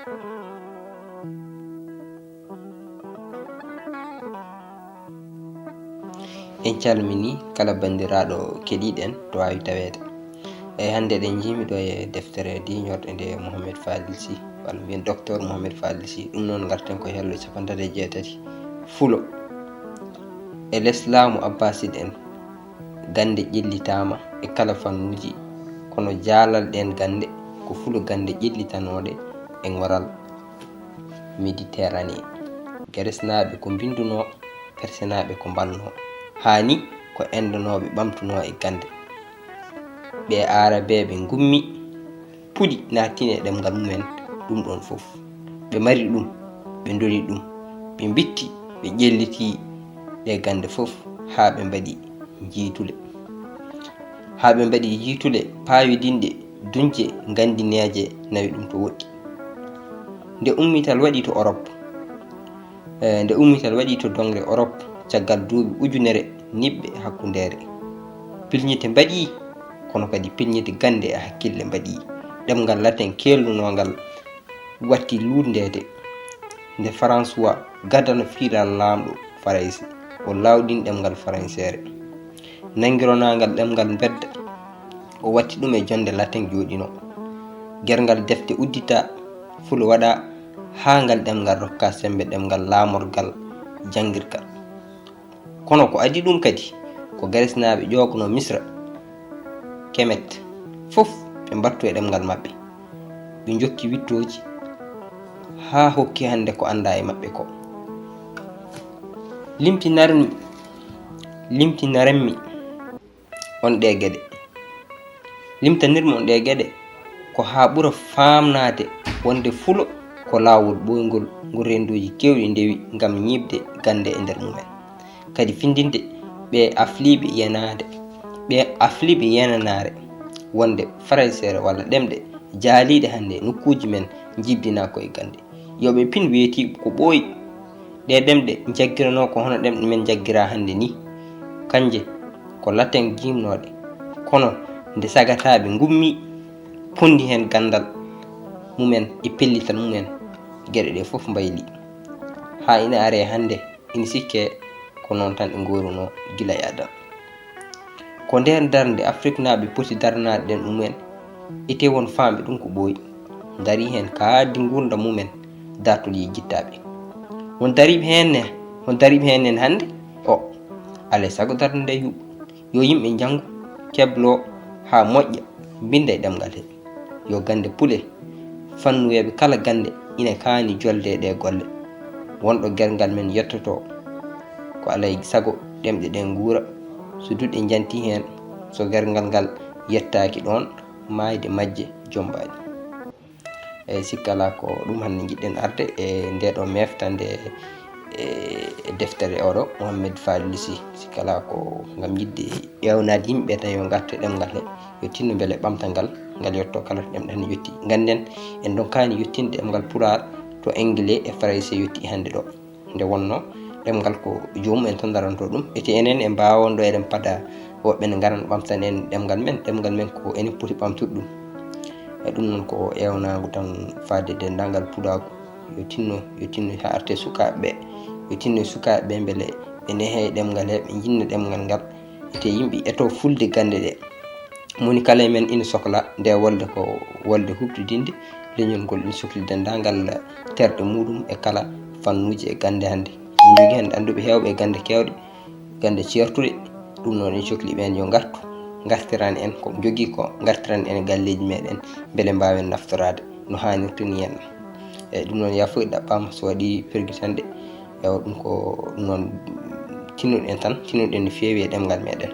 En calmini kala bandiraɗo keɗiɗen to wawi tawede. Hande ɗen jimiɗo e deftere diñorde nde Mohamed Fadil Sy, walla mbiyen docteur Mohamed Fadil Sy. Ɗum noon garten ko hello 38 fulo. E less laamu Abbasid en gande ƴellitama e kala fannuji, kono jaalal ɗen gande ko fulo gande ƴellitanoɗe en waral Méditerranée. Geresnaɓe ko binduno, persenaɓe ko banno, hani ko endanoɓe ɓamtuno e gande. Ɓe arabeɓe gummi puɗi natine ɗemgal mumen ɗum ɗon fof. Ɓe mari ɗum, ɓe dori ɗum, ɓe bitti, ɓe ƴelliti ɗe gande fof ha ɓe mbaɗi jiitule pawidinde dunje gandineje nawi ɗum to woɗɗi. Nde ummital waɗi to Europe, nde ummital waɗi to dongre Europe caggal duuɓi ujunere niɓɓe hakkundere. Pilñete mbaɗi, kono kadi pilñete gande e hakkille mbaɗi. Ɗemgal latin kelnunogal watti lurdede nde François gadano fiiral lamɗo Faraysi o lawɗin ɗemgal faransere. Nangironagal ɗemgal bedda o watti ɗum e jonde latin joɗino. Gergal defte uddita fulo waɗa ha ngal ɗemgal rokka sembe ɗemgal lamorgal jangirgal. Kono ko adi ɗum kadi ko garesnaɓe ƴogono Misra Kemet fof ɓe mbattu e ɗemgal maɓɓe, ɓe jokki wittoji ha hokki hande ko anda e maɓɓe ko. Limtinarenmi on ɗe geɗe, limtanirmi on ɗe geɗe ko ha ɓura famnade wonde fulo ko lawol ɓoygol ngol renduji kewɗi ndewi ngam ñibde gande e nder mumen. Kadi findinde ɓe afliɓe yenanare wonde faransere walla ɗemɗe jaaliɗe hande nokkuji men jibdina ko e gande. Yoɓe pin weeti ko ɓooyi ɗe ɗemɗe jaggirano ko hono ɗemɗe men jaggira hande ni, kanje ko latin jimnoɗe, kono nde sagataɓe gummi pondi hen gandal mumen e pellital mumen, gueɗe ɗe fof mbayli. Ha ina are hande ina sikke ko noon tan ɓe goruno gila e adal. Ko nder darde Afrique naɓe poti darnade ɗen mumen ete won famɓe ɗum ko ɓooyi, dari hen kaaddi gurda mumen dartoli jittaɓe. Won dariɓe hen hande o alay saago darde nde yuɓɓa, yo yimɓe jangu keblo ha moƴƴa binda e ɗemgal he. Yo gande pule fannuyeɓe kala gande ina kaani jolde ɗe golle. Wonɗo gergal men yettoto ko alay sago ɗemɗe ɗen guura, so duɗɗe janti hen, so gergal ngal yettaki ɗon mayde majje jombani. Sikkala ko ɗum hande jiɗɗen arde e ndeɗo meftande e deftere oɗo Mohamed Fadil Sy. Sikkala ko ngam yidde ƴewnade yimɓe tan yo gartu e ɗemgal he, yo tinno beele ɓamtal ngal yetto kala to ɗemɗe hande yetti. Ganden en donkani yettinde ɗemgal Pulaar to anglais e français yetti hande ɗo, nde wonno ɗemgal ko jomum en tan daranto ɗum. Ete enen e mbawonɗo eɗen paada woɓɓe ne garan ɓamtan en ɗemgal men ko enen poti ɓamtude ɗum. E ɗum noon ko ewnago tan fadde dendagal Pulaar yo tinno ha arte sukaɓeɓe, yo tinno sukaɓeɓe beele ɓe nehe ɗemgal he, ɓe jinna ɗemgal ngal. Ete yimɓe eto fulde gande ɗe, moni kala e men ina sohla nde wolde ko wolde huɓtidinde leñol ngol ina sohli dendagal terɗe muɗum e kala fannuji e gande hande. Min jogui hande anduɓe hewɓe e gande kewɗe, gande certuɗe. Ɗum noon en cohli ɓen yo gartiran en ko jogui ko, gartiran en e galleji meɗen beele mbawen naftorade no hannirta ni henna. Eyyi ɗum noon yafuya ɗaɓɓama so waɗi pergitande, ewa ɗum ko ɗum noon tinnoɗen no fewi e ɗemgal meɗen.